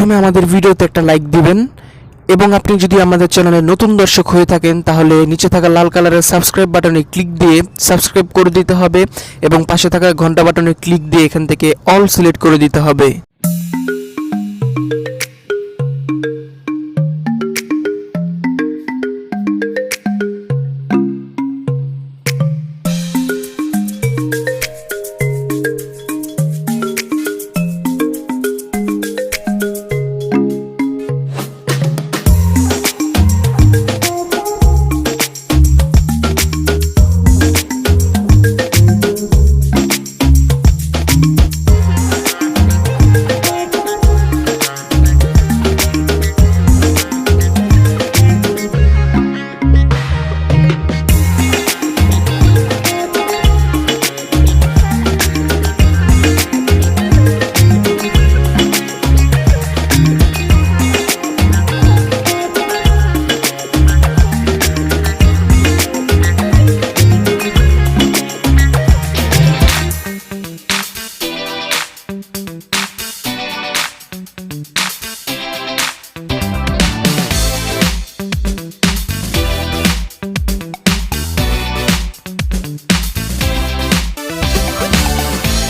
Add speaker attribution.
Speaker 1: প্রথমে আমাদের ভিডিওতে একটা লাইক দিবেন এবং আপনি যদি আমাদের চ্যানেলে নতুন দর্শক হয়ে থাকেন তাহলে নিচে থাকা লাল কালারের সাবস্ক্রাইব বাটনে ক্লিক দিয়ে সাবস্ক্রাইব করে দিতে হবে এবং পাশে থাকা ঘন্টা বাটনে ক্লিক দিয়ে এখান থেকে অল সিলেক্ট করে দিতে হবে।